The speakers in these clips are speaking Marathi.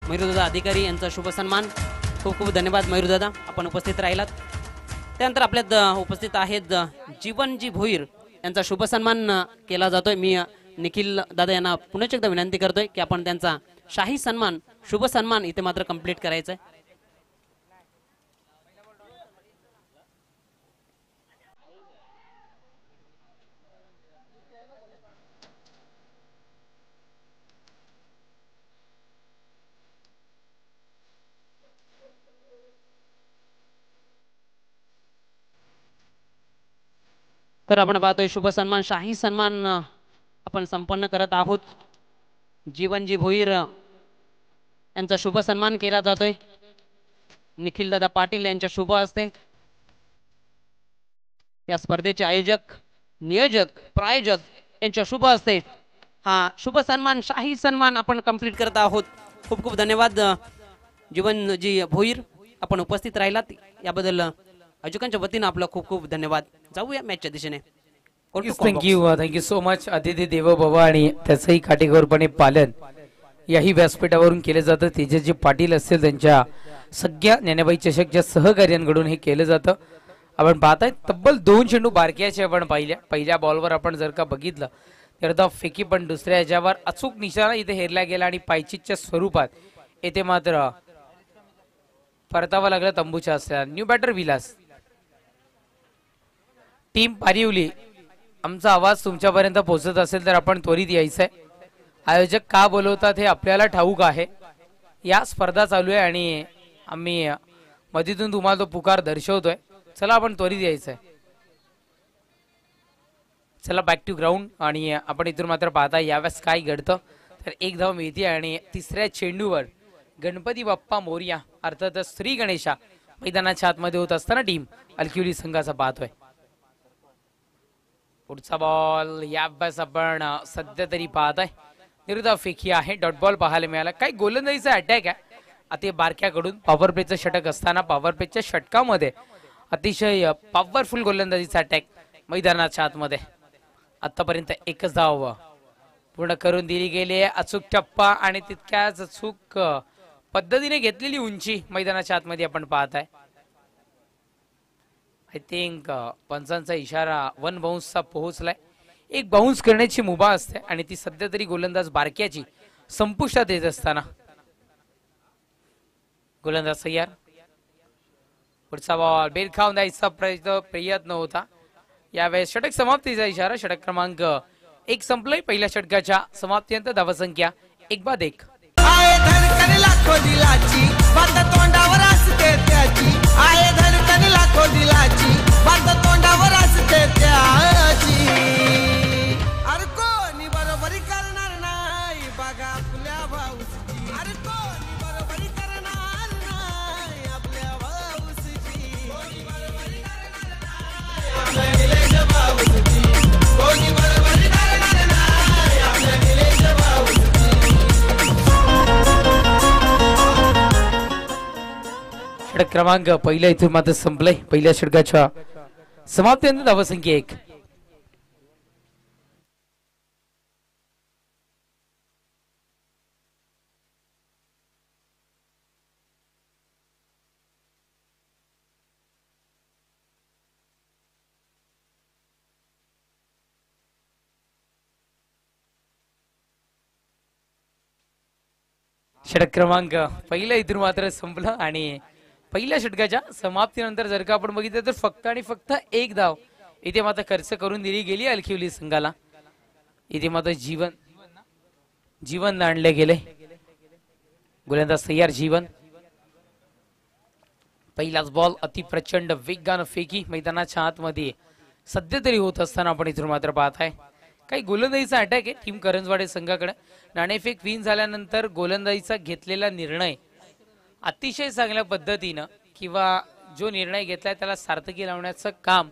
मयूरदादा अधिकारी यांचा शुभ सन्मान. खूप खूप धन्यवाद मयूरदादा, आपण उपस्थित राहिलात. त्यानंतर आपल्यात उपस्थित आहेत जीवनजी भोईर यांचा शुभ सन्मान केला जातोय. मी निखिल दादा यांना पुन्हा एकदा विनंती करतोय की आपण त्यांचा शाही सन्मान शुभ सन्मान इथे मात्र कंप्लीट करायचा आहे. तर आपण पाहतोय शुभ सन्मान शाही सन्मान आपण संपन्न करत आहोत. जीवनजी भोईर यांचा शुभ सन्मान केला जातोय. निखिल दादा पाटील यांच्या शुभ हस्ते या स्पर्धेचे आयोजक नियोजक प्रायोजक यांच्या शुभ हस्ते हा शुभ सन्मान शाही सन्मान आपण कंप्लीट करत आहोत. खूप खूप धन्यवाद जीवनजी भोईर, आपण उपस्थित राहिलात याबद्दल आयोजकांच्या वतीने आपलं खूप खूप धन्यवाद. जाऊया मॅचच्या दिशेने. Thank you so much. अतिथी देवो भव आणि त्याचंही काटेकोरपणे पालन याही व्यासपीठावरून केलं जातं. तेजस्वी पाटील असतील त्यांच्या सगळ्या ज्ञानाबाई चषकच्या सहकार्यांकडून हे केलं जातं. आपण पाहताय तब्बल 2 चेंडू बारक्याचे आपण पहिल्या बॉलवर आपण जर का बघितलं तर फेकी पण दुसऱ्या ह्याच्यावर अचूक निशाणा इथे हेरला गेला आणि पायचीच्या स्वरूपात येथे मात्र परतावा लागला तंबूच्या असल्या. न्यू बॅटर विलास टीम पारिवली, आमचा आवाज तुमच्यापर्यंत पोहोचत असेल तर आपण त्वरित यायचंय. आयोजक का बोलवतात हे आपल्याला ठाऊक आहे. या स्पर्धा चालू आहे आणि आम्ही मधीतून तुम्हाला तो पुकार दर्शवतोय. चला आपण त्वरित यायचंय. चला बॅक टू ग्राउंड. आणि आपण इथून मात्र पाहता यावेळेस काय घडतं तर एक धाव मिळते आणि तिसऱ्या चेंडूवर गणपती बाप्पा मोरया अर्थातच श्री गणेशा मैदानाच्या आतमध्ये होत असताना टीम अलकिवली संघाचा पाहतोय. पुढचा बॉल यावेळेस आपण सध्या तरी पाहताय निरुद्ध फेकी आहे. डॉट बॉल पाहायला मिळाला. काही गोलंदाजीचा अटॅक आहे अति बारक्याकडून. पॉवर प्लेचं षटक असताना पॉवर प्लेच्या षटकामध्ये अतिशय पॉवरफुल गोलंदाजीचा अटॅक मैदानाच्या आतमध्ये. आतापर्यंत एकच धाव पूर्ण करून दिली गेली आहे. अचूक टप्पा आणि तितक्याच अचूक पद्धतीने घेतलेली उंची मैदानाच्या आतमध्ये आपण पाहताय. आय थिंक पंचांचा इशारा 1 बाउन्सचा पोहोचलाय. एक बाउन्स करण्याची मुभा असते आणि ती सध्या तरी गोलंदाज बारक्याची संपुष्टात येत असताना गोलंदाज तयार. पुढचा बॉल बेल खाऊन द्यायचा प्रयत्न होता. यावेळेस षटक समाप्तीचा इशारा. षटक क्रमांक 1 संपलंय. पहिल्या षटकाच्या समाप्तीनंतर धावसंख्या 1-1. षटक क्रमांक पहिल्या इथून मात्र संपलंय. पहिल्या षटकाच्या समाप्तीनंतर धावसंख्या 1. षटक क्रमांक पहिल्या इथून मात्र संपलं आणि पहिल्या षटकाच्या समाप्तीनंतर जर का आपण बघितलं तर फक्त आणि फक्त 1 धाव इथे मात्र खर्च करून दिली गेली अलकिवली संघाला. इथे मात्र जीवन आणले गेले. गोलंदाज तयार जीवन. पहिलाच बॉल अति प्रचंड वेगानं फेकी मैदानाच्या आतमध्ये सध्या तरी होत असताना आपण इथून मात्र पाहताय काही गोलंदाजीचा अटॅक आहे टीम करंजवाडे संघाकडे. नाणेफेक विन झाल्यानंतर गोलंदाजीचा घेतलेला निर्णय अतिशय चांगल्या पद्धतीनं किंवा जो निर्णय घेतलाय त्याला सार्थकी लावण्याचं काम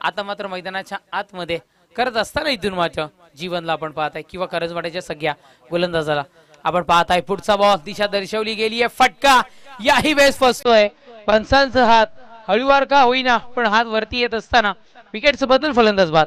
आता मात्र मैदानाच्या आतमध्ये करत असताना इथून मात्र जीवनला आपण पाहताय किंवा करंजवाड्याच्या सगळ्या गोलंदाजाला आपण पाहताय. पुढचा बॉल दिशा दर्शवली गेली आहे. फटका याही वेळेस फसतोय. पंचांचा हात हळूवार का होईना पण हात वरती येत असताना विकेटचं बदल फलंदाज बाद.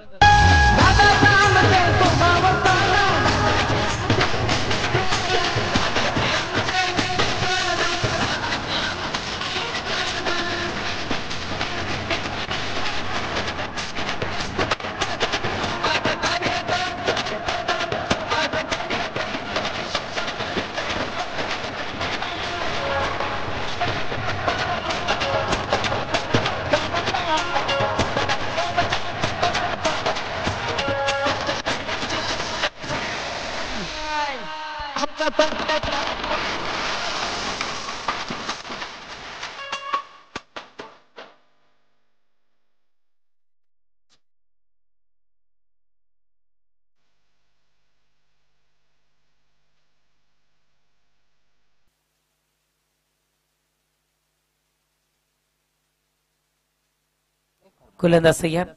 गोलंदाज तयार.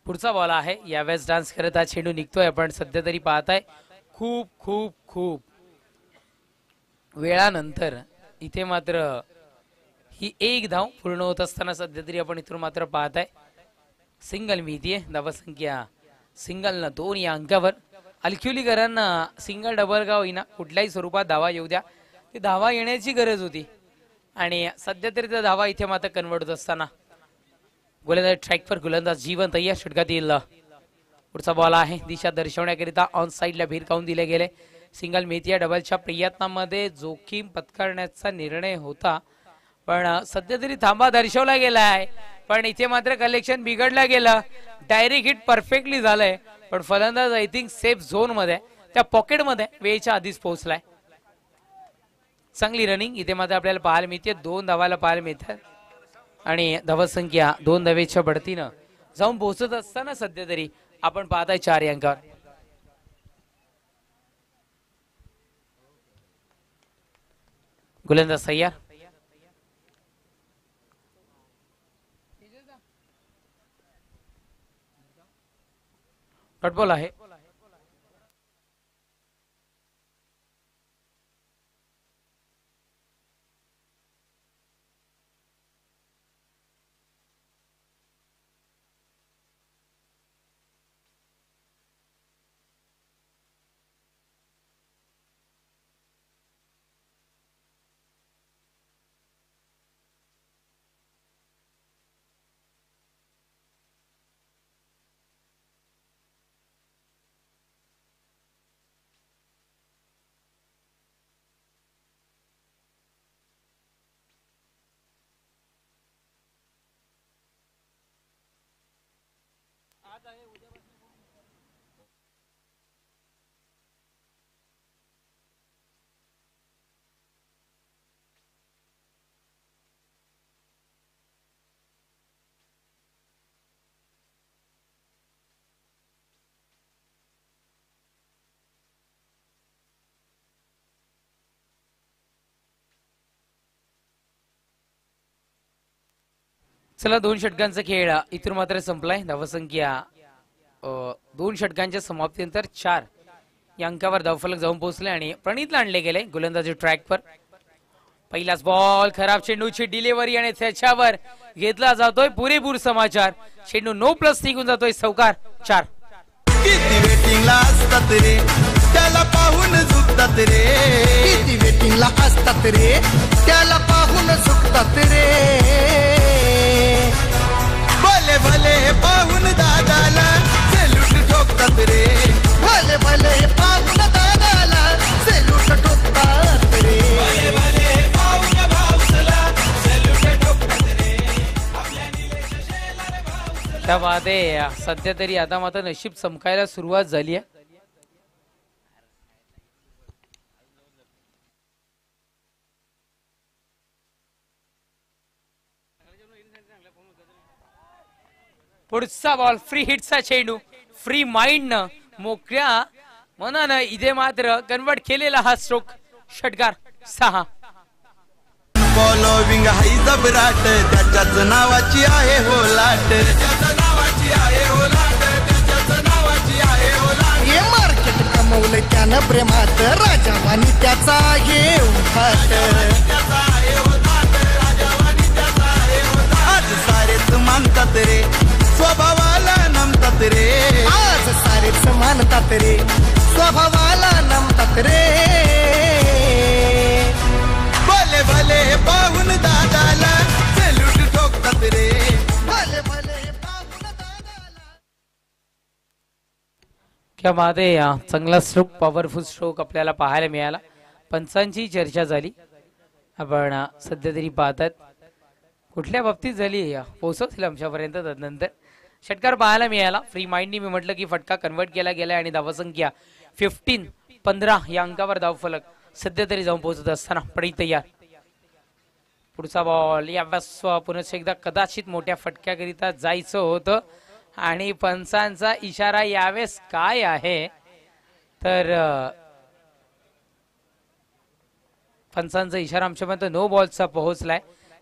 पुढचा बॉल आहे. यावेळेस डान्स करत हा चेंडू निघतोय. आपण सध्या तरी पाहताय खूप खूप खूप वेळानंतर इथे मात्र ही एक धाव पूर्ण होत असताना सध्या तरी आपण इथून मात्र पाहताय सिंगल मिळतीये. धावसंख्या सिंगल न 2 या अंकावर. अलख्युलीकरांना सिंगल डबल का होईना कुठल्याही स्वरूपात धावा येऊ द्या, ती धावा येण्याची गरज होती आणि सध्या तरी त्या धावा इथे मात्र कन्वर्ट होत असताना गोलंदाज ट्रॅकवर गोलंदाज जीवन तयार. षटकातील पुढचा बॉल आहे. दिशा दर्शवण्याकरिता ऑन साईडला भिरकावून दिले गेले. सिंगल मिळतीये. डबलच्या प्रयत्नामध्ये जोखीम पत्करण्याचा निर्णय होता, पण सध्या तरी थांबा दर्शवला गेला आहे, पण इथे मात्र कलेक्शन बिघडलं गेलं. डायरेक्ट हिट परफेक्टली झालंय, पण फलंदाज आय थिंक सेफ झोन मध्ये त्या पॉकेट मध्ये वेळेच्या आधीच पोहोचलाय. चांगली रनिंग इथे मात्र आपल्याला पाहायला मिळते. 2 धावाला पाहायला मिळतात आणि धावसंख्या 2 धावेच्या बढतीनं जाऊन पोहोचत असताना सध्या तरी आपण पाहताय 4 अंकावर. गोलंदाज तयार. डॉट बॉल आहे. चला 2 षटकांचा खेळ इथून मात्र संपलाय. धावसंख्या 2 षटकांच्या समाप्तीनंतर 4 या अंकावर धावफलक जाऊन पोहोचले आणि प्रणीतला आणले गेले गोलंदाजी ट्रॅकवर. पहिलाच बॉल, खराब चेंडूची डिलिव्हरी आणि त्याच्यावर घेतला जातोय पुरेपूर समाचार. चेंडू नो प्लस निघून जातोय. चौकार 4. किती वेटिंगला असतात रे त्याला पाहून झुकतात रे, किती वेटिंगला असतात रे त्याला पाहून झुकतात रे. भले भले पाहून दादाला सेल्यूट ठोकतात रे, भले भले पाहून दादाला सेल्यूट ठोकतात रे, भले भले पाहून भाऊसला सेल्यूट ठोकतात रे. आपल्या निलेश शेलार भाऊसला. त्या वादे सध्या तरी आता मात्र नशीब चमकायला सुरुवात झाली आहे. पुढचा बॉल फ्री हिटचा चेंडू फ्री माइंड न मोकळ्या मनानं इथे मात्र कन्वर्ट केलेला हा स्ट्रोक. षटकार 6. फॉलोविंग हाय जबराट त्याच्याच नावाची आहे हो लाट, त्याच्याच नावाची आहे हो लाट, त्याच्याच नावाची आहे हो लाट. हे मार्केट कमवलंय त्यानं प्रेमात राजावानी त्याचा आहे उठाट, आज सारेच मानतात रे स्वभावाला नमतात रे, आज सारेच मानतात रे स्वभावाला नमतात रे. भले भले पाहून दादाला सेल्यूट ठोकतात रे, भले भले पाहून दादाला. क्या बात आहे. चांगला स्ट्रोक, पॉवरफुल स्ट्रोक आपल्याला पाहायला मिळाला. पंचांची चर्चा झाली. आपण सध्या तरी पाहतात कुठल्या बाबतीत झाली पोहोचवतील आमच्यापर्यंत. तदनंतर षटकार पाहायला मिळाला. फ्री माइंडनी मी म्हटलं की फटका कन्वर्ट केला गेला आणि धावसंख्या 15 या अंकावर धावफलक सध्या तरी जाऊन पोहोचत असताना प्रणीत तयार. पुढचा बॉल यावेळेस पुन्हा एकदा कदाचित मोठ्या फटक्याकरिता जायचं होतं आणि पंचांचा इशारा यावेळेस काय आहे तर पंचांचा इशारा आमच्यापर्यंत नो बॉलचा पोहोचलाय,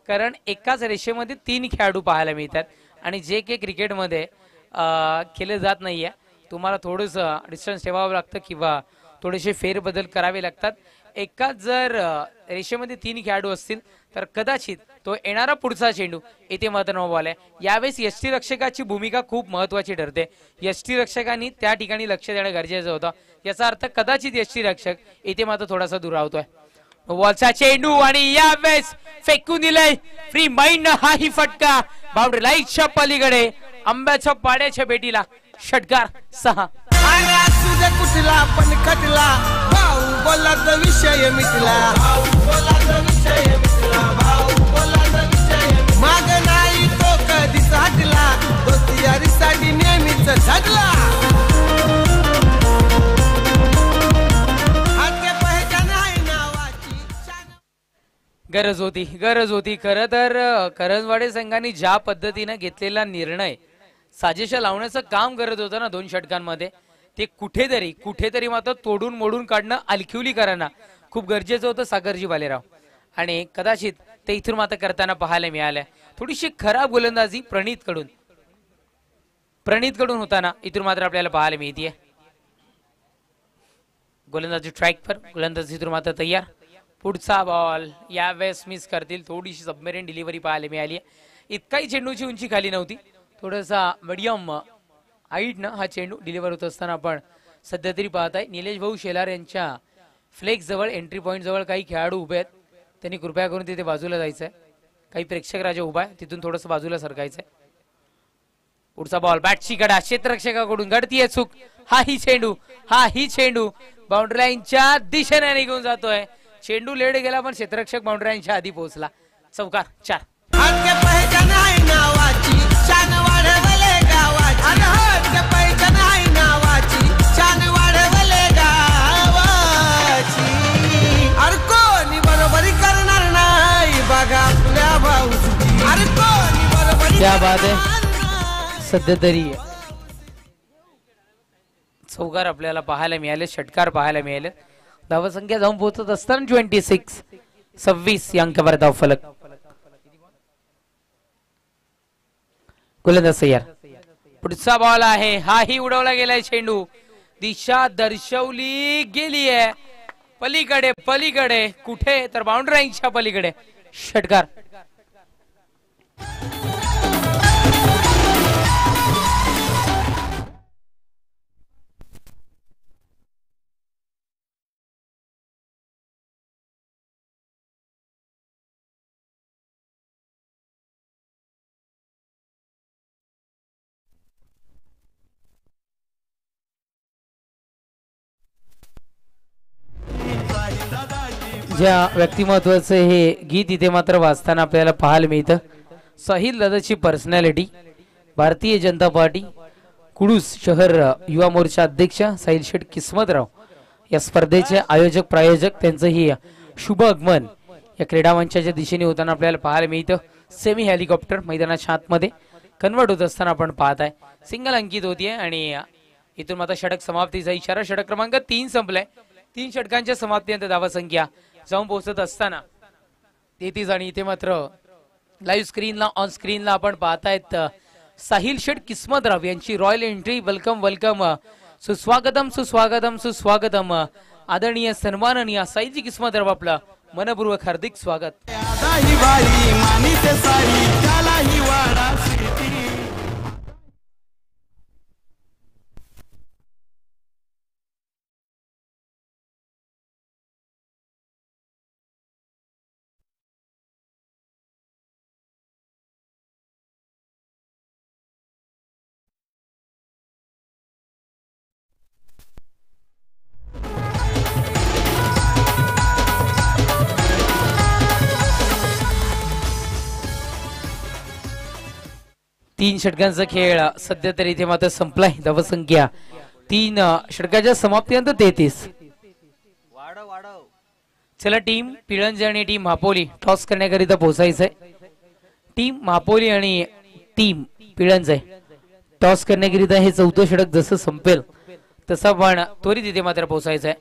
कारण एकाच रेषेमध्ये 3 खेळाडू पाहायला मिळतात आणि जे काही क्रिकेटमध्ये केलं जात नाहीये, तुम्हाला थोडंसं डिस्टन्स ठेवावं लागतं किंवा थोडेसे फेरबदल करावे लागतात. एकाच जर रेषेमध्ये 3 खेळाडू असतील तर कदाचित तो येणारा पुढचा चेंडू इथे मात्र नो बॉल आहे. यावेळेस यष्टीरक्षकाची भूमिका खूप महत्वाची ठरते. यष्टीरक्षकांनी त्या ठिकाणी लक्ष देणं गरजेचं होतं. याचा अर्थ कदाचित यष्टीरक्षक इथे मात्र थोडासा दुरावतोय. बॉलचा चेंडू आणि यावेळेस फेकून दिलाय फ्री माइंड. हाही फटका बाउंड्री लाईनच्या पलीकडे आंब्याच्या पाड्याच्या भेटीला षटकार 6. अरे असू दे कुठला पण खटला, भाऊ बोलाचा विषय मिटला. माग नाही तो कधीच हटला, दोस्ती यारीसाठी नेहमीच झटला. हाके पहचान आहे नावाची गरज होती खरं तर. करंजवाडे संघाने ज्या पद्धतीने घेतलेला निर्णय साजेशा लावण्याचं काम करत होतं ना 2 षटकांमध्ये, ते कुठेतरी मात्र तोडून मोडून काढणं अलखिवलीकरांना खूप गरजेचं होतं सागरजी भालेराव. आणि कदाचित ते इथून मात्र करताना पाहायला मिळालं. थोडीशी खराब गोलंदाजी प्रणीत कडून होताना इथून मात्र आपल्याला पाहायला मिळते. गोलंदाजी ट्रॅक पर, गोलंदाजी इथून मात्र तयार. पुढचा बॉल यावेळेस मिस करतील. थोडीशी सबमेरीन डिलिव्हरी पाहायला मिळाली. इतकाही चेंडूची उंची खाली नव्हती, थोडासा मीडियम हाईटनं हा चेंडू डिलिव्हर होत असताना आपण सध्या तरी पाहत आहे. निलेश भाऊ शेलार यांच्या फ्लेक्स जवळ एंट्री पॉईंट जवळ काही खेळाडू उभे आहेत. त्यांनी कृपया करून तिथे बाजूला जायचंय. काही प्रेक्षक राजा उभा आहे, तिथून थोडंसं बाजूला सरकायचंय. पुढचा बॉल बॅटची कडा क्षेत्ररक्षकाकडून घडतीये चूक. हाही चेंडू बाउंड्री लाईनच्या दिशेने निघून जातोय. चेंडू लेट गेला पण क्षेत्ररक्षक बाउंड्री लाईनच्या आधी पोहोचला. चौकार 4. हाके पहचान आहे नावाची, शान वाढवले गावाची. अरे हाके पहचान आहे नावाची, शान वाढवले गावाची. अरे कोणी बरोबरी करणार नाही बघा आपल्या भाऊची. अरे कोणी बरोबरी क्या बात आहे. करणार नाही. सध्या तरी चौकार आपल्याला पाहायला मिळाले, षटकार पाहायला मिळाले. धावसंख्या जाऊन पोहोचत असताना 26 या अंकावर धाव फलक. गोलंदाज तयार. पुढचा बॉल आहे, हाही उडवला गेलाय चेंडू. दिशा दर्शवली गेली आहे पलीकडे कुठे तर बाउंड्री लाईनच्या पलीकडे. षटकार. ज्या व्यक्तिमत्वाचं हे गीत इथे मात्र वाचताना आपल्याला पाहायला मिळतं. साहिल दादाची पर्सनॅलिटी, भारतीय जनता पार्टी कुडूस शहर युवा मोर्चा अध्यक्ष साहिल शेठ किस्मतराव या स्पर्धेचे आयोजक प्रायोजक त्यांचं ही शुभ आगमन या क्रीडा मंचाच्या दिशेने होताना आपल्याला पाहायला मिळतं. सेमी हेलिकॉप्टर मैदानाच्या आतमध्ये कन्वर्ट होत असताना आपण पाहत आहे. सिंगल अंकित होतीये आणि इथून मात्र षटक समाप्तीचा इशारा. षटक क्रमांक 3 संपलाय. 3 षटकांच्या समाप्तीनंतर धावसंख्या जाऊन पोहोचत असताना 33 आणि इथे मात्र लाईव्ह स्क्रीनला ऑन स्क्रीनला आपण पाहतायत साहिल शेठ किस्मतराव यांची रॉयल एंट्री. वेलकम सुस्वागतम आदरणीय सन्माननीय साहिलजी किस्मतराव आपलं मनपूर्वक हार्दिक स्वागत. तीन षटकांचा खेळ सध्या तरी इथे मात्र संपलाय. धावसंख्या 3 षटकाच्या समाप्तीनंतर 33. चला टीम पिळंज आणि टीम मापोली टॉस करण्याकरिता पोहोचायचंय. टीम मापोली आणि टीम पिळंज आहे टॉस करण्याकरिता. हे 4थं षटक जसं संपेल तसं पण त्वरित इथे मात्र पोहोचायचंय.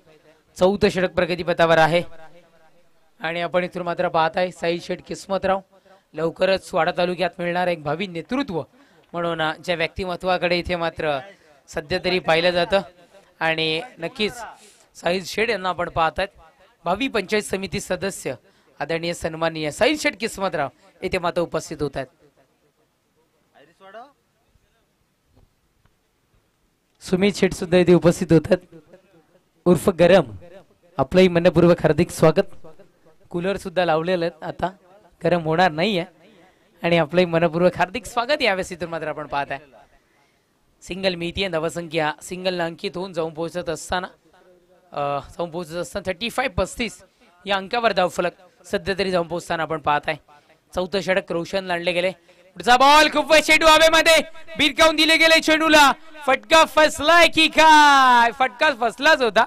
4थं षटक प्रगतीपथावर आहे आणि आपण इथून मात्र पाहताय साहिल शेठ किस्मतराव लवकरच वाडा तालुक्यात मिळणार एक भावी नेतृत्व म्हणून ज्या व्यक्तिमत्वाकडे इथे मात्र सध्या तरी पाहिलं जातं आणि नक्कीच साहिल शेठ यांना आपण पाहत आहेत. भावी पंचायत समिती सदस्य आदरणीय सन्माननीय साहिल शेठ किस्मतराव इथे मात्र उपस्थित होत आहेत. सुमित शेठ सुद्धा इथे उपस्थित होतात उर्फ गरम. आपलंही मनपूर्वक हार्दिक स्वागत. कूलर सुद्धा लावलेलं आहे, आता गरम होणार नाहीये आणि आपलंही मनपूर्वक हार्दिक स्वागत. यावेळेस इथून मात्र आपण पाहत आहे सिंगल मितीय धावसंख्या सिंगल अंकित होऊन जाऊन पोहोचत असताना 35-35 या अंकावर धावफलक सध्या तरी जाऊन पोहोचताना आपण पाहत आहे. चौथं षटक रोशन लांडले गेले. पुढचा बॉल खूप चेंडू हवेमध्ये बिरकावून दिले गेले. चेंडूला फटका फसलाय की काय? फटका फसलाच होता,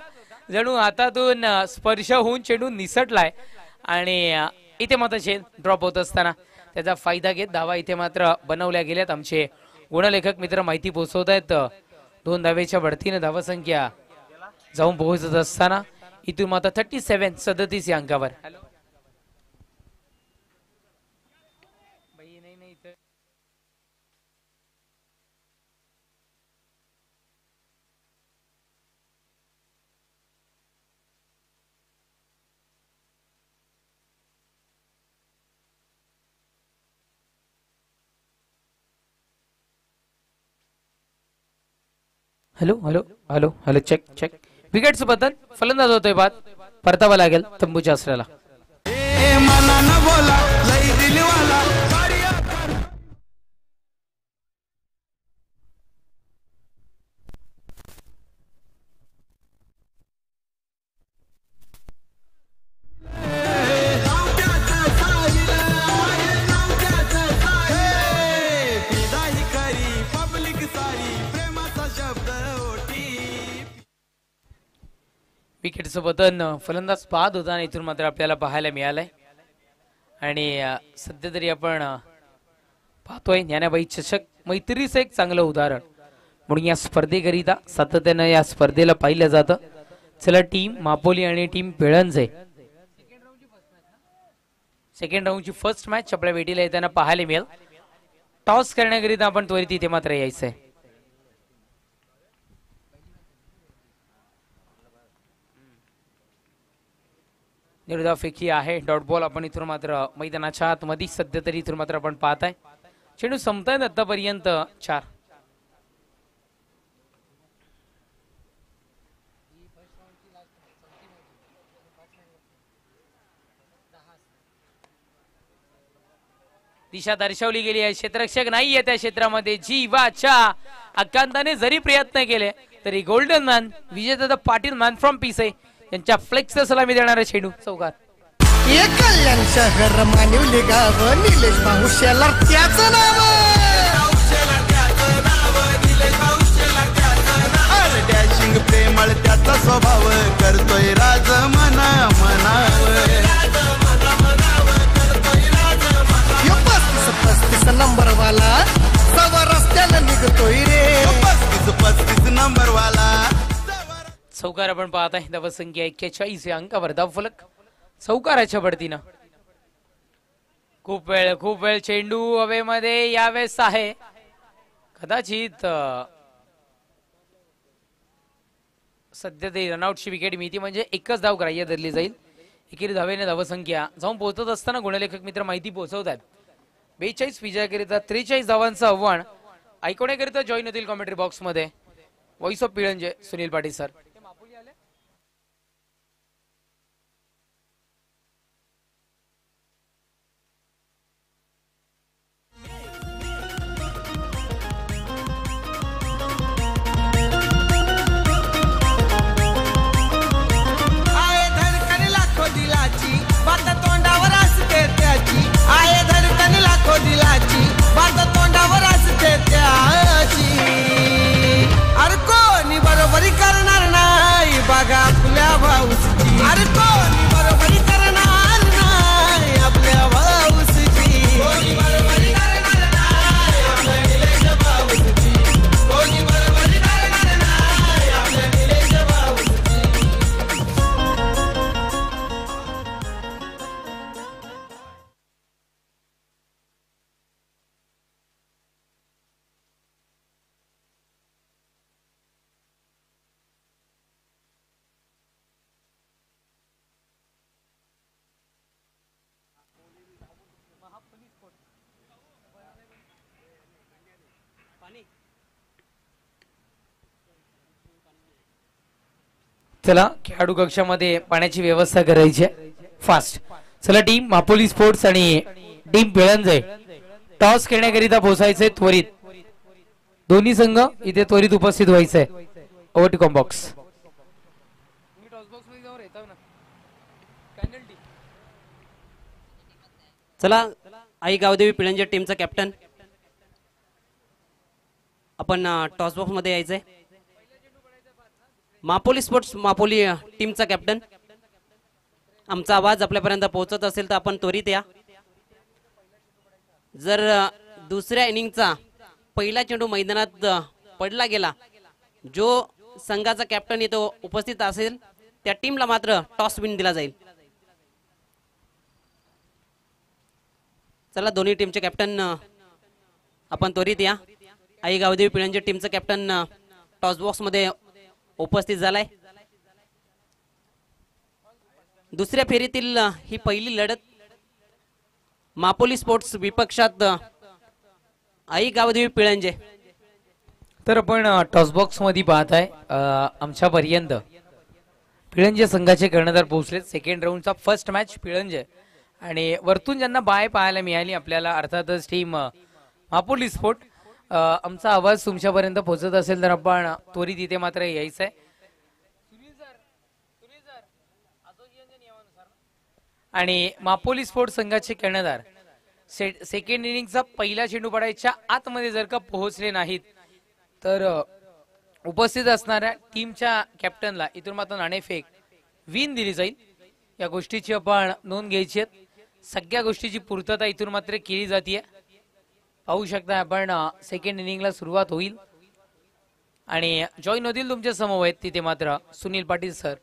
जणू हातातून स्पर्श होऊन चेंडू निसटलाय आणि इथे मात्र चेंड ड्रॉप होत असताना त्याचा फायदा घेत धावा इथे मात्र बनवल्या गेल्यात. आमचे गुणलेखक मित्र माहिती पोहोचवत आहेत. 2 धावेच्या बढतीने धावसंख्या जाऊन पोहोचत असताना इथून मात्र 37 या अंकावर. Hello hello hello hello check check. विकेटचं बदल फलंदाज होतोय बाद. परतावा लागेल तंबूच्या असल्याला. विकेटचं बदन फलंदाज बाद होता आणि इथून मात्र आपल्याला पाहायला मिळालंय आणि सध्या तरी आपण पाहतोय ज्ञानाबाई चषक मैत्रीचं एक चांगलं उदाहरण म्हणून या स्पर्धेकरिता सातत्यानं या स्पर्धेला पाहिलं जातं. चला टीम मापोली आणि टीम पेळंजे सेकंड राऊंडची फर्स्ट मॅच आपल्या भेटीला येताना पाहायला मिळेल. टॉस करण्याकरिता आपण त्वरित इथे मात्र यायचंय. निर्धाव फेकी आहे. डॉट बॉल आपण इथून मात्र मैदानाच्या आतमध्ये सध्या तरी इथून मात्र आपण पाहताय. चेंडू संपतायत आतापर्यंत 4. दिशा दर्शवली गेली आहे. क्षेत्ररक्षक नाहीये त्या क्षेत्रामध्ये. जीवाच्या आकांताने जरी प्रयत्न केले तरी गोल्डन मॅन विजयदादा पाटील मॅन फ्रॉम पीसे यांच्या फ्लेक्स सलामी देणारा चेंडू चौकार. कल्याण शहर मानिवले गाव निलेश भाऊ शेलार त्याचं नाव. डॅशिंग प्रेमळ त्याचा स्वभाव करतोय राज मना मनावर. 35 नंबर वाला सवा रस्त्याला निघतोय रे. 35 नंबर वाला चौकार आपण पाहत आहे. धावसंख्या 41 या अंकावर धावफलक चौकाराच्या बढतीनं. खूप वेळ चेंडू हवेमध्ये यावेळेस आहे. कदाचित सध्या तरी रनआउटची विकेट मिळते म्हणजे एकच धाव ग्राह्य धरली जाईल. एकेरी धावेने धावसंख्या जाऊन पोहोचत असताना गुणलेखक मित्र माहिती पोहोचवतात. 42 विजयाकरिता 43 धावांचं आव्हान ऐकवण्याकरिता जॉईन होतील कॉमेंट्री बॉक्स मध्ये voice of Pilanje Sunil Patil sir. दिलाची बात तोंडावर असते त्याची. अरे कोणी बरोबरी करणार ना चला खेळाडू कक्षामध्ये पाण्याची व्यवस्था करायची आहे फास्ट. चला टीम मापोली स्पोर्ट्स आणि टीम पिळंजे टॉस खेळण्याकरिता पोहोचायचे त्वरित. दोन्ही संघ इथे त्वरित उपस्थित व्हायचे. Over to combox. चला आई गावदेवी पिळंजे टीमचा कॅप्टन आपण टॉस बॉक्स मध्ये यायचंय. मापोली स्पोर्ट्स मापोली टीमचा कॅप्टन आमचा आवाज आपल्यापर्यंत पोहोचत असेल तर आपण त्वरित या. जर दुसऱ्या इनिंगचा पहिला चेंडू मैदानात पडला गेला जो संघाचा कॅप्टन इथं उपस्थित असेल त्या टीमला मात्र टॉस विन दिला जाईल. चला दोन्ही टीमचे कॅप्टन आपण त्वरित या. आई गावदेवी पिळंजे टीमचं कॅप्टन टॉस बॉक्स मध्ये उपस्थित झालाय. दुसऱ्या फेरीतील ही पहिली लढत मापोली स्पोर्ट्स विपक्षात आई गावदेवी पिळंजे. तर आपण टॉस बॉक्स मध्ये पाहत आहे आमच्यापर्यंत पिळंजे संघाचे कर्णधार पोहोचले. सेकंड राऊंडचा फर्स्ट मॅच पिळंजे आणि वरतून ज्यांना बाय पाहायला मिळाली आपल्याला अर्थातच टीम मापोली स्पोर्ट. आमचा आवाज तुमच्यापर्यंत पोहोचत असेल तर आपण त्वरित इथे मात्र यायचं आहे. आणि मापोली स्पोर्ट्स संघाचे कर्णधार सेकंड इनिंगचा पहिला चेंडू पडायच्या आतमध्ये जर का पोहोचले नाहीत तर उपस्थित असणाऱ्या टीमच्या कॅप्टनला इथून मात्र नाणेफेक विन दिली जाईल. या गोष्टीची आपण नोंद घ्यायची आहे. सगळ्या गोष्टीची पूर्तता इथून मात्र केली जाते. पाहू शकता आपण सेकंड इनिंगला सुरुवात होईल आणि जॉईन होतील तुमच्या समवेत तिथे मात्र सुनील पाटील सर.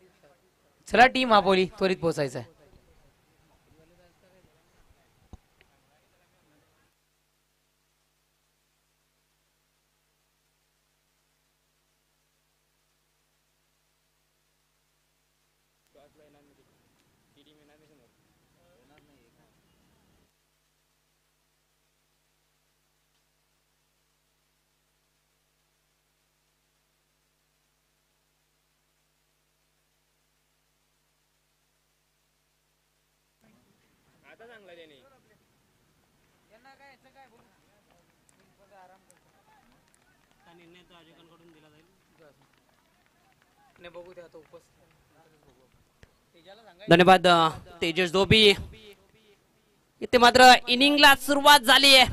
चला टीम मापोली त्वरित पोहोचायचं आहे. धन्यवाद तेजस धोबी. इथे मात्र इनिंगला सुरुवात झाली आहे.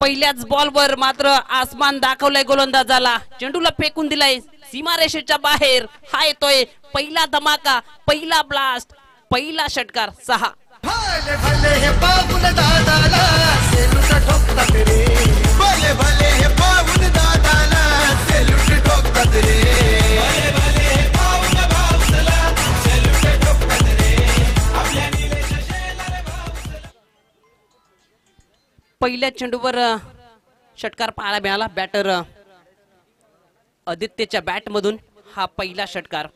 पहिल्याच बॉलवर मात्र आसमान दाखवलंय गोलंदाजाला. चेंडूला फेकून दिलाय सीमारेषेच्या बाहेर. हा येतोय पहिला धमाका, पहिला ब्लास्ट, पहिला षटकार 6. भले भले हे पाहून दादाला सेलूट ठोकतात रे. भले भले हे पाहून दादाला सेलूट ठोकतात रे. भले भले हे पाहून भाऊला सेलूट ठोकतात रे. आपल्या निलेश शेला रे भाऊला. पहिल्या चेंडूवर षटकार पाहायला मिळाला. बॅटर आदित्यच्या बॅट मधून हा पहिला षटकार.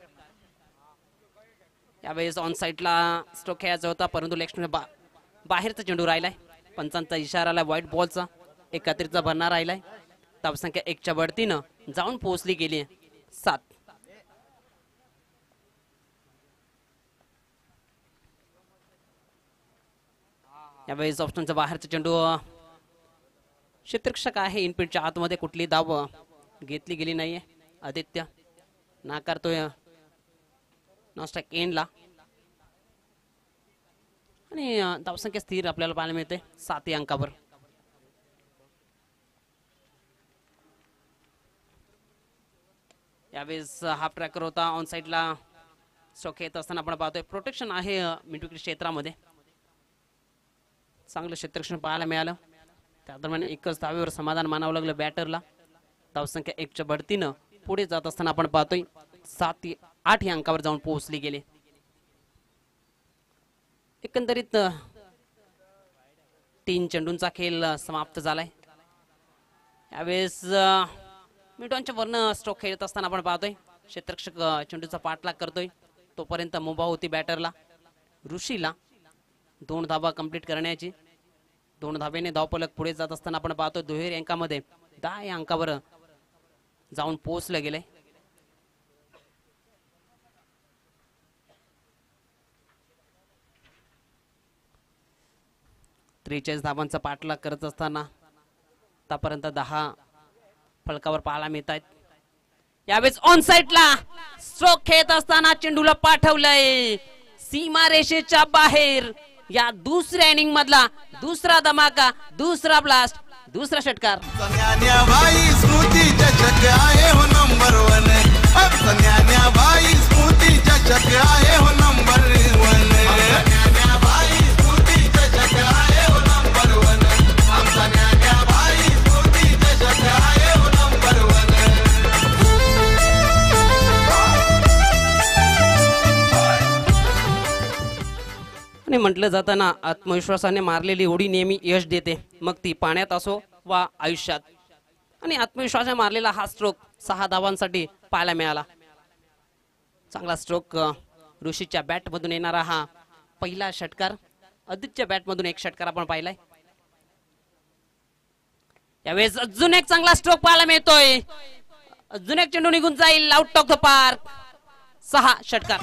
यावेळेस ऑन साईडला स्ट्रोक खेळायचा होता परंतु लेग बाहेरचा चेंडू राहिलाय. पंचांचा इशारा आला व्हाईट बॉलचा. एकत्रितचा भरणार राहिलाय. धावसंख्या 1च्या बढतीनं जाऊन पोहोचली गेली 7. यावेळेस ऑप्शनचा बाहेरचा चेंडू क्षेत्ररक्षक आहे. इनपिटच्या आतमध्ये कुठली धाव घेतली गेली नाहीये. आदित्य नाकारतोय नॉस्ट्राइक एंडला आणि धावसंख्या स्थिर आपल्याला पाहायला मिळते 7 या अंकावर. यावेळेस हाफ ट्रॅकर होता. ऑन साईडला स्ट्रोक येत असताना आपण पाहतोय प्रोटेक्शन आहे मिडविकेट क्षेत्रामध्ये. चांगलं क्षेत्ररक्षण पाहायला मिळालं. त्या दरम्यान एकच धावेवर समाधान मानावं लागलं बॅटरला. धावसंख्या 1च्या बढतीनं पुढे जात असताना आपण पाहतोय 7-8 या अंकावर जाऊन पोहोचली गेले. एकंदरीत 3 चेंडूंचा खेळ समाप्त झालाय. यावेळेस मिडॉनच्या वरनं स्ट्रोक खेळत असताना आपण पाहतोय क्षेत्ररक्षक चेंडूचा पाठलाग करतोय. तोपर्यंत मुभा होती बॅटरला ऋषीला 2 धावा कंप्लीट करण्याची. 2 धाब्याने धावफलक पुढे जात असताना आपण पाहतो दुहेरी अंकामध्ये 10 या अंकावर जाऊन पोहोचलं गेले. त्रेचाळीस धाबांचा पाठलाग करत असताना आतापर्यंत 10 फलकावर पाहायला मिळत आहेत. यावेळेस ऑन साइडला स्ट्रोक खेळत असताना चेंडूला पाठवलंय सीमा रेषेच्या बाहेर. या दुसऱ्या इनिंग मधला दुसरा धमाका, दुसरा ब्लास्ट, दुसरा षटकार. भाई स्मृती चषक आहे हो नंबर 1. भाई स्मृती चषक आहे हो नंबर 1. भाई स्मृती चषक आहे हो नंबर 1. भाई स्मृती चषक आहे हो नंबर 1. आणि म्हटलं जाताना आत्मविश्वासाने मारलेली उडी नेहमी यश देते, मग ती पाण्यात असो वा आयुष्यात. आणि आत्मविश्वासाने मारलेला हा स्ट्रोक 6 धावांसाठी पाहायला मिळाला. चांगला स्ट्रोक ऋषीच्या बॅट मधून येणारा हा पहिला षटकार. अदितच्या बॅट मधून एक षटकार आपण पाहिलाय. यावेळेस अजून एक चांगला स्ट्रोक पाहायला मिळतोय. अजून एक चेंडू निघून जाईल आउट ऑफ द पार्क. 6 षटकार.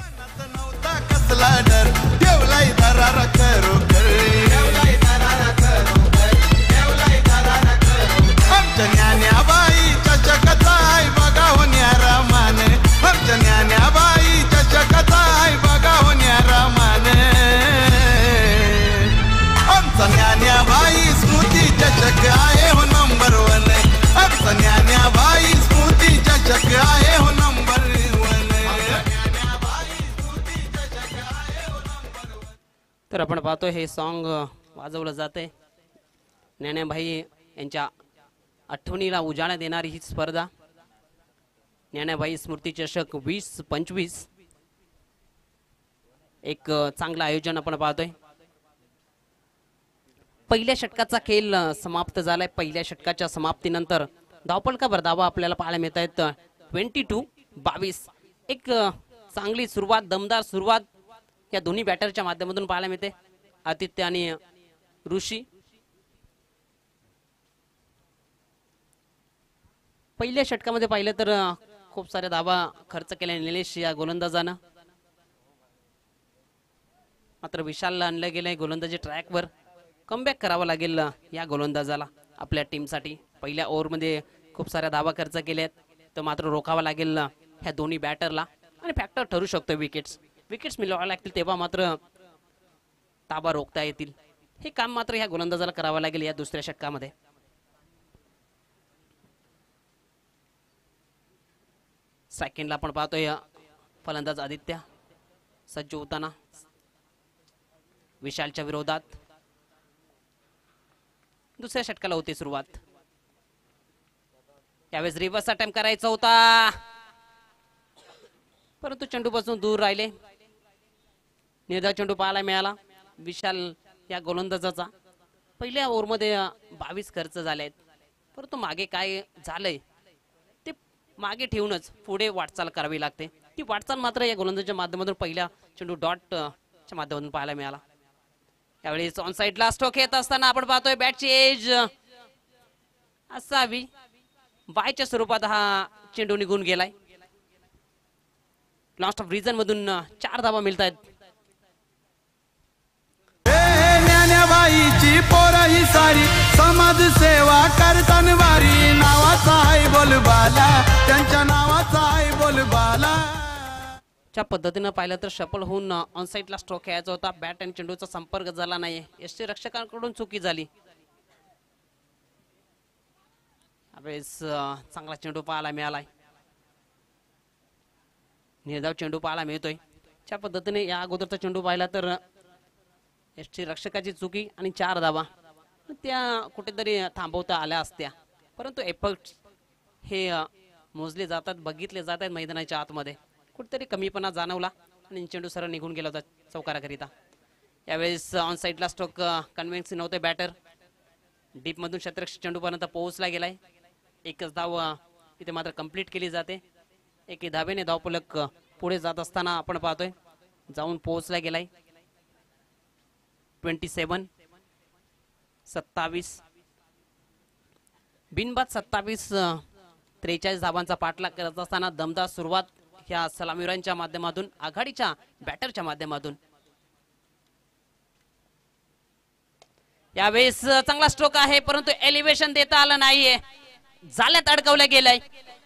कसला डर ठेवलाय दरार करो ठेवलाय दरार करो ठेवलाय दरार करो. आमच्या ज्ञान्याबाई चषकाचा आहे बघा हो न्यारा मान. आमच्या ज्ञान्याबाई चषकाचा आहे बघा हो न्यारा मान. आमचा ज्ञान्याबाई स्मृती चषक आहे हो नंबर 1. आमचा ज्ञान्याबाई स्मृती चषक आहे हो नंबर 1. तर आपण पाहतो हे सॉन्ग वाजवलं जाते. ज्ञानाभाई यांच्या आठवणीला उजाळा देणारी ही स्पर्धा. ज्ञानाभाई स्मृती चषक 2025. एक चांगलं आयोजन आपण पाहतोय. पहिल्या षटकाचा खेळ समाप्त झालाय. पहिल्या षटकाच्या समाप्तीनंतर धावफलकावर धावा आपल्याला पाहायला मिळत आहेत 22-22. एक चांगली सुरुवात, दमदार सुरुवात या दोन्ही बॅटरच्या माध्यमातून पाहायला मिळते. आदित्य आणि ऋषी. पहिल्या षटकामध्ये पाहिलं तर खूप साऱ्या धावा खर्च केल्या निलेश या गोलंदाजानं. मात्र विशालला आणलं गेलंय गोलंदाजी ट्रॅकवर. कमबॅक करावं लागेल या गोलंदाजाला आपल्या टीमसाठी. पहिल्या ओव्हरमध्ये खूप साऱ्या धावा खर्च केल्यात, तर मात्र रोखावा लागेल ह्या दोन्ही बॅटरला. आणि फॅक्टर ठरू शकतो विकेट्स मिळवावे लागतील, तेव्हा मात्र ताबा रोखता येतील. हे काम मात्र ह्या गोलंदाजाला करावं लागेल या दुसऱ्या षटकामध्ये. सेकंडला आपण पाहतोय फलंदाज आदित्य सज्ज होताना विशालच्या विरोधात. दुसऱ्या षटकाला होती सुरुवात. यावेळेस रिव्हर्स अटेम्प्ट करायचा होता, परंतु चेंडूपासून दूर राहिले. निर्धाव चेंडू पाहायला मिळाला विशाल या गोलंदाजाचा. पहिल्या ओव्हरमध्ये 22 खर्च झाले आहेत, परंतु मागे काय झालंय ते मागे ठेवूनच पुढे वाटचाल करावी लागते. ती वाटचाल मात्र या गोलंदाजाच्या माध्यमातून पहिल्या चेंडू डॉटच्या माध्यमातून पाहायला मिळाला. यावेळी ऑन साइडला स्ट्रोक येत असताना आपण पाहतोय बॅटची एज असावी. बायच्या स्वरूपात हा चेंडू निघून गेलाय. लास्ट ऑफ रिझन मधून 4 धावा मिळत आहेत. ज्ञानाबाईची पोरं ही सारी समाज सेवा करताना वारी. नावाचा आहे बोलबाला, त्यांच्या नावाचा आहे बोलबाला. च्या पद्धतीनं पाहिलं तर शफल होऊन ऑन साइडला स्ट्रोक खेळायचा होता. बॅट आणि चेंडूचा संपर्क झाला नाही. यष्टी रक्षकांकडून चुकी झाली. यावेळेस चांगला चेंडू पाहायला मिळालाय. निर्धाव चेंडू पाहायला मिळतोय. त्या पद्धतीने या अगोदरचा चेंडू पाहिला तर यष्टी रक्षकाची चुकी आणि 4 धावा त्या कुठेतरी थांबवता आल्या असत्या, परंतु एफर्ट हे मोजले जातात, बघितले जातात मैदानाच्या आतमध्ये. कुठेतरी कमीपणा जाणवला आणि चेंडू सरळ निघून गेला होता चौकाराकरिता. यावेळेस ऑन साइडला स्ट्रोक कन्व्हिन्सिंग नव्हते बॅटर. डीप मधून शतरक्षक चेंडूपर्यंत पोहोचला गेलाय. एकच धाव इथे मात्र कंप्लीट केली जाते. एकी धावेने धावफलक पुढे जात असताना आपण पाहतोय जाऊन पोहोचला गेलाय 27. 27 बिनबाद 43 धावांचा पाठलाग करत असताना दमदार सुरुवात ह्या सलामीवीरांच्या माध्यमातून आघाडीच्या बॅटरच्या माध्यमातून. यावेळेस चांगला स्ट्रोक आहे परंतु एलिव्हेशन देता आलं नाहीये, जाल्यात अडकवलं गेलंय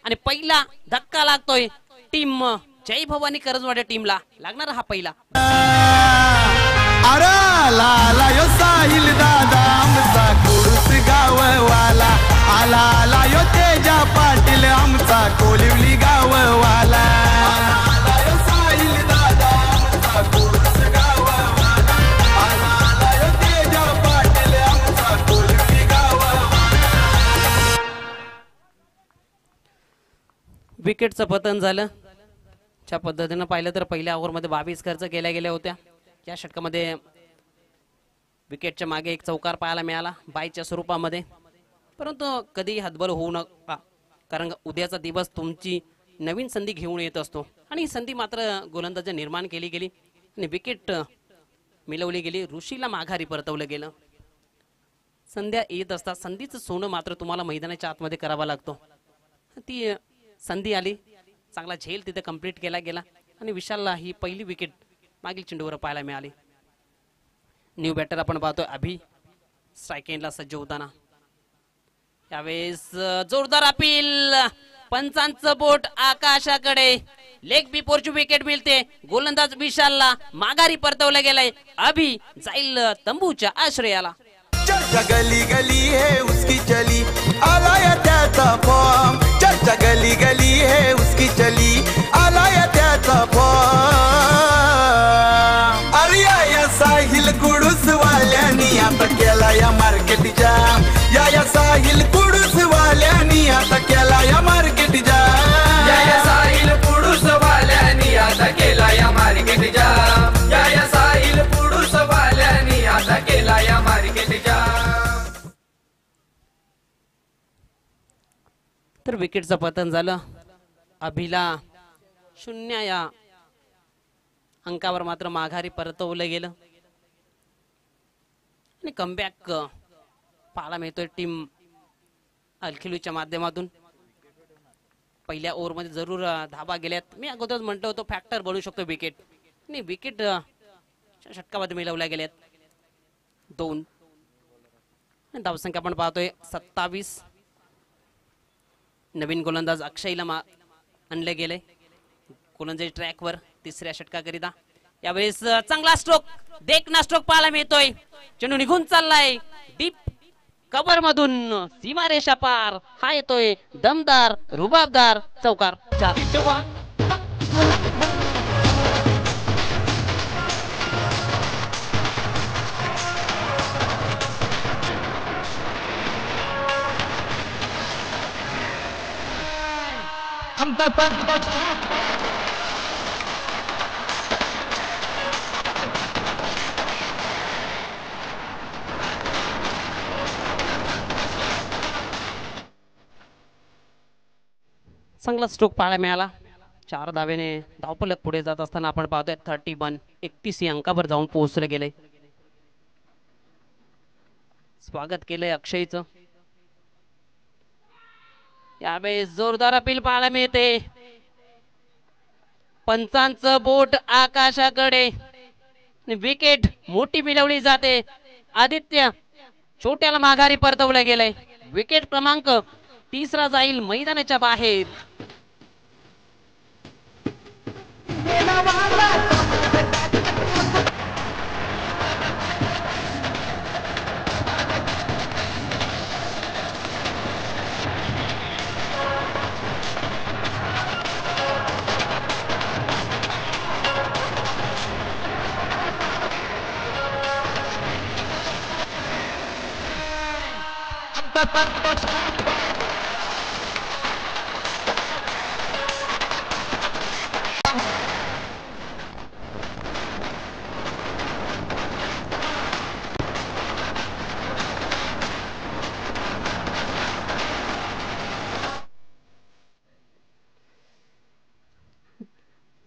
आणि पहिला धक्का लागतोय टीम जय भवानी करंजवाडी टीमला. लागणार हा पहिला. अरे लाला यो साहिल दादा आमचा कुरुस गाववाला, आला आला यो तेजा पाटील आमचा कोलिवली गाववाला. आला यो साहिल दादा आमचा कुरुस गाववाला, आला आला यो तेजा पाटील आमचा कोलिवली गाववाला. विकेटचं पतन झालं. ज्या पद्धतीनं पाहिलं तर पहिल्या ओव्हरमध्ये 22 खर्च केल्या गेल्या होत्या. या षटकामध्ये विकेटच्या मागे एक चौकार पाहायला मिळाला बायच्या स्वरूपामध्ये, परंतु कधी हतबल होऊ नका, कारण उद्याचा दिवस तुमची नवीन संधी घेऊन येत असतो आणि ही संधी मात्र गोलंदाज निर्माण केली गेली आणि विकेट मिळवली गेली. ऋषीला माघारी परतवलं गेलं. संध्या येत असतात, संधीचं सोनं मात्र तुम्हाला मैदानाच्या आतमध्ये करावा लागतो. ती संधी आली, चांगला झेल तिथे कंप्लीट केला गेला आणि विशालला ही पहिली विकेट मागील चेंडूवर पाहायला मिळाली. न्यू बॅटर आपण पाहतोय अभि स्ट्राईक एंडला सज्ज होताना. यावेळेस जोरदार अपील, पंचांचं बोट आकाशाकडे. लेग बिफोरची विकेट मिळते. गोलंदाज विशालला माघारी परतवलं गेलंय. अभि जाईल तंबूच्या आश्रयाला. चर्चा गली गली है उसकी चली, आलाय त्याचा फॉर्म. चर्चा गली गली है उसकी चली, आलाय त्याचा फॉर्म. अरे या साहिल कुडूस वाल्यानी आता केला या मार्केट जाम. या साहिल कुडूस वाल्यानी आता केला या मार्केट जाम. या साहिल पुरुष वाल्यानी आता केला या मार्केट जाम. या साहिल पुरुष वाल्यानी आता केला या मार्केट जाम. तर विकेटचं पतन झालं. अभिला 0 या अंकावर मात्र माघारी परतवलं गेलं आणि कमबॅक पाहायला मिळतोय टीम अलखिलूच्या माध्यमातून. पहिल्या ओव्हरमध्ये जरूर धाबा गेल्यात. मी अगोदरच म्हटलं होतं फॅक्टर बनू शकतो विकेट, आणि विकेट षटकामध्ये मिळवल्या गेल्यात 2. धावसंख्या आपण पाहतोय 27. नवीन गोलंदाज अक्षयला आणले गेले गोलंदाजी ट्रॅकवर तिसऱ्या षटकाकरिता. यावेळेस चांगला स्ट्रोक, देखना स्ट्रोक पाहायला मिळतोय. चेंडू निघून चाललाय डीप कव्हर मधून, सीमारेषा पार. हा येतोय दमदार रुबाबदार चौकार. चांगला स्ट्रोक पाहायला मिळाला. 4 धावेने धावफलक पुढे जात असताना आपण पाहतोय 31 या अंकावर जाऊन पोहोचले गेले. स्वागत केलंय अक्षयचं. यावेळेस जोरदार अपील पाहायला मिळते. पंचांचं बोट आकाशाकडे. विकेट मोठी मिळवली जाते. आदित्य छोट्याला माघारी परतवलं गेलंय. विकेट क्रमांक 3 जाईल मैदानाच्या बाहेर.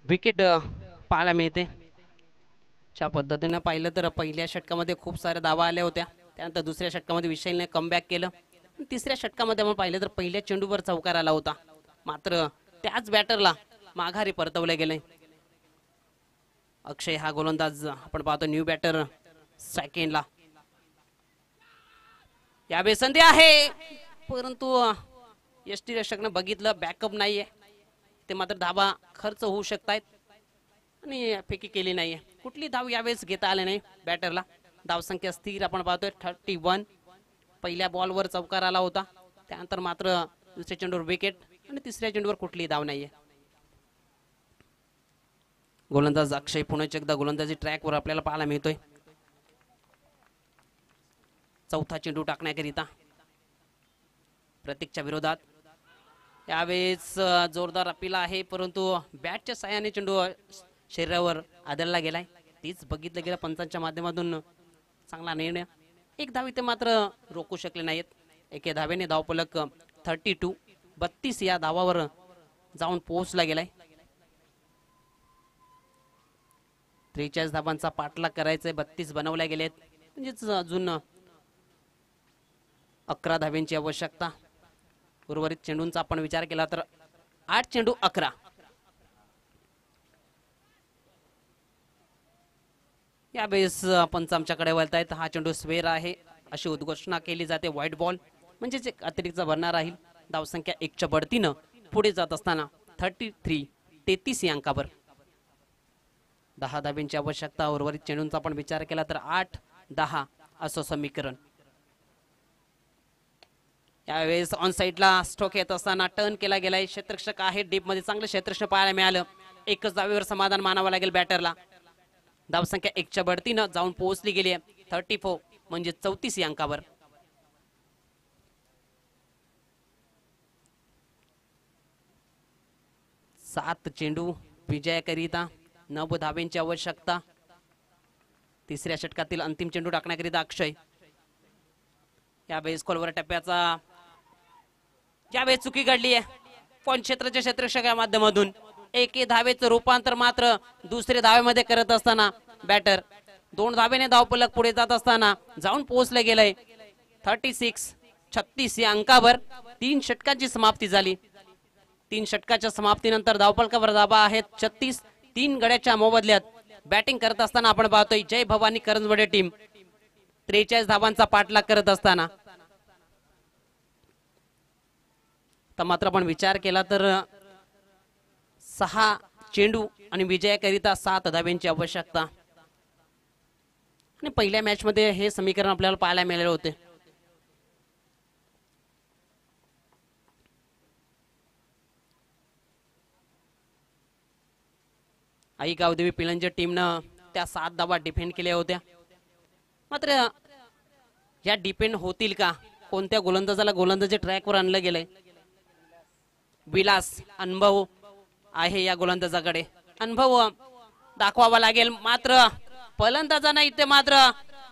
विकेट पाहायला मिळते. ज्या पद्धतीने पाहिलं तर पहिल्या षटकामध्ये खूप साऱ्या धावा आल्या होत्या. त्यानंतर दुसऱ्या षटकामध्ये विशालने कमबॅक केलं. तिसऱ्या षटकामध्ये आपण पाहिलं तर पहिल्या चेंडूवर चौकार आला होता, मात्र त्याच बॅटरला माघारी परतवले गेले. अक्षय हा गोलंदाज आपण पाहतो न्यू बॅटर सेकंडला. यावेळी संधी आहे, परंतु यष्टीरक्षकनं बघितलं बॅकअप नाहीये, ते मात्र धाबा खर्च होऊ शकतायत आणि फेकी केली नाहीये. कुठली धाव यावेळेस घेता आले नाही बॅटरला. धावसंख्या स्थिर आपण पाहतोय 31. पहिल्या बॉलवर चौकार आला होता, त्यानंतर मात्र दुसऱ्या चेंडूवर विकेट आणि तिसऱ्या चेंडूवर कुठलीही धाव नाहीये. गोलंदाज अक्षय पुन्हा एकदा गोलंदाजी ट्रॅकवर आपल्याला पाहायला मिळतोय. चौथा चेंडू टाकण्याकरिता प्रतीकच्या विरोधात. यावेळेस जोरदार अपील आहे, परंतु बॅटच्या साहाय्याने चेंडू शरीरावर आदळला गेलाय. तीच बघितलं गेलं पंचांच्या माध्यमातून चांगला निर्णय. एक धाव इथे मात्र रोखू शकले नाहीत. एके धावेने धावफलक 32 या धावावर जाऊन पोहोचला गेलाय. 43 धावांचा पाठलाग करायचा, 32 बनवल्या गेलेत, म्हणजेच अजून 11 धाव्यांची आवश्यकता. उर्वरित चेंडूंचा आपण विचार केला तर 8 चेंडू 11. यावेळेस पंच आमच्याकडे वळतायत. हा चेंडू स्वेर आहे अशी उद्घोषणा केली जाते. व्हाईट बॉल म्हणजेच एक अतिरिक्त भरणार राहील. धावसंख्या 1च्या बढतीनं पुढे जात असताना 33 या अंकावर 10 धाव्यांची आवश्यकता. उर्वरित चेंडूंचा आपण विचार केला तर 8-10 असं समीकरण. यावेळेस ऑन साइडला स्ट्रोक येत असताना टर्न केला गेलाय. क्षेत्ररक्षक आहे डीप मध्ये, चांगलं क्षेत्ररक्षण पाहायला मिळालं. एकच धावेवर समाधान मानावं लागेल बॅटरला. धावसंख्या 1च्या बढतीनं जाऊन पोहोचली गेली आहे 34 म्हणजे 34 या अंकावर. सात चेंडू विजयाकरिता 9 धावेंची आवश्यकता. तिसऱ्या षटकातील अंतिम चेंडू टाकण्याकरिता अक्षय. यावेळेस खोलवर टप्प्याचा यावेळेस चुकी घडली आहे पण क्षेत्राच्या क्षेत्ररक्षका माध्यमातून. एके धावेचं रूपांतर मात्र दुसरे धावेमध्ये करत असताना बॅटर 2 धावेने धावफलक पुढे जात असताना जाऊन पोहोचले गेलंय 36 या अंकावर. 3 षटकांची समाप्ती झाली. 3 षटकाच्या समाप्तीनंतर धावफलकावर धाबा आहेत 36. 3 गड्याच्या मोबदल्यात बॅटिंग करत असताना आपण पाहतोय जय भवानी करंजवडे टीम 43 धावांचा पाठलाग करत असताना. तर मात्र आपण विचार केला तर 6 चेंडू आणि विजयाकरिता 7 धाव्यांची आवश्यकता. आणि पहिल्या मॅच मध्ये हे समीकरण आपल्याला पाहायला मिळाले होते. आई गावदेवी पिळंजे टीमनं त्या 7 धावा डिफेंड केल्या होत्या. मात्र या डिपेंड होतील का? कोणत्या गोलंदाजाला गोलंदाजी ट्रॅकवर आणलं गेलंय? विलास अनुभव आहे या गोलंदाजाकडे, अनुभव दाखवावा लागेल. मात्र फलंदाजांना इथे मात्र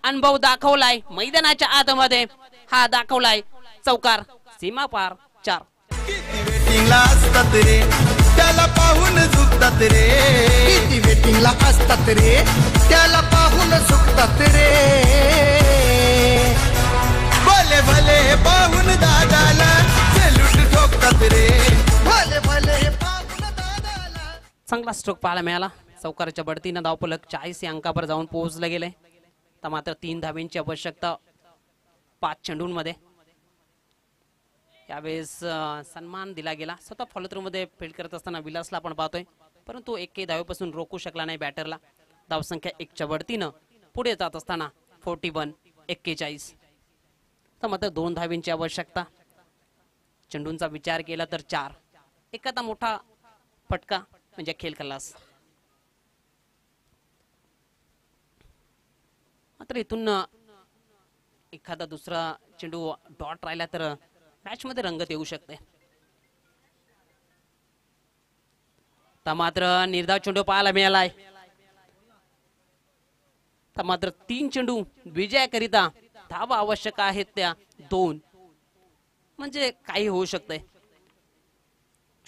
अनुभव दाखवलाय मैदानाच्या आतमध्ये. हा दाखवलाय चौकार, सीमा पार 4. किती वेटिंगला असतात रे त्याला पाहून झुकतात रे. किती वेटिंगला असतात रे त्याला पाहून झुकतात रे. भले भले पाहून दादाला सेल्यूट ठोकतात रे. भले भले पाहून दादाला. चांगला स्ट्रोक पाहायला मिळाला. चौकाराच्या बढतीनं धावफलक 40 या अंकावर जाऊन पोहोचले गेले. तर मात्र 3 धाव्यांची आवश्यकता 5 चेंडूंमध्ये. यावेळेस सन्मान दिला गेला. स्वतः फॉलोथ्रू मध्ये फील्ड करत असताना विलासला आपण पाहतोय, परंतु 1 धावेपासून रोखू शकला नाही बॅटरला. धावसंख्या 1च्या बढतीनं पुढे जात असताना 41. तर मात्र 2 धाव्यांची आवश्यकता. चेंडूंचा विचार केला तर 4. एखादा मोठा फटका म्हणजे खेळ खल्लास. मात्र इथून एखादा दुसरा चेंडू डॉट राहिला तर मॅच मध्ये रंगत येऊ शकते. तर मात्र निर्धाव चेंडू पाहायला मिळालाय. तर मात्र 3 चेंडू विजयाकरिता धावा आवश्यक आहेत त्या 2. म्हणजे काही होऊ शकतंय.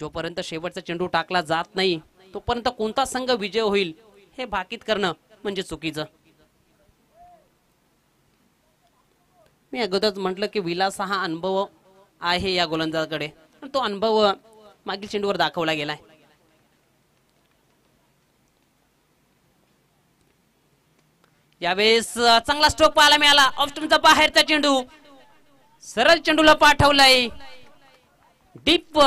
जोपर्यंत शेवटचा चेंडू टाकला जात नाही तोपर्यंत कोणता संघ विजय होईल हे भाकीत करणं म्हणजे चुकीचं. मी अगोदरच म्हटलं की विलास हा अनुभव आहे या गोलंदाजाकडे, तो अनुभव मागील चेंडूवर दाखवला गेलाय. यावेळेस चांगला स्ट्रोक पाहायला मिळाला. ऑफ स्टंपचा बाहेरचा चेंडू सरळ चेंडूला पाठवलाय डीप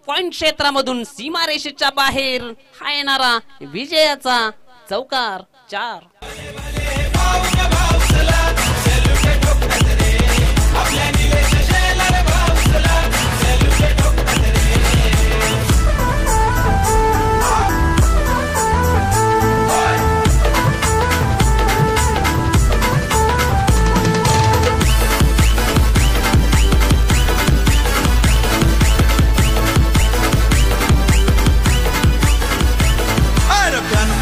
पॉइंट क्षेत्रामधून सीमारेषेच्या बाहेर. हा येणारा विजयाचा चौकार 4.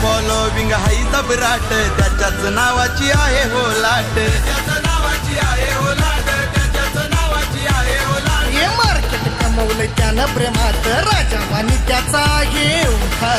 फॉलोविंग हाई जबराट, त्याच्याच नावाची आहे हो लाट. हे मार्केट कमवलंय त्यानं प्रेमात, राजावानी त्याचा आहे ओंकार.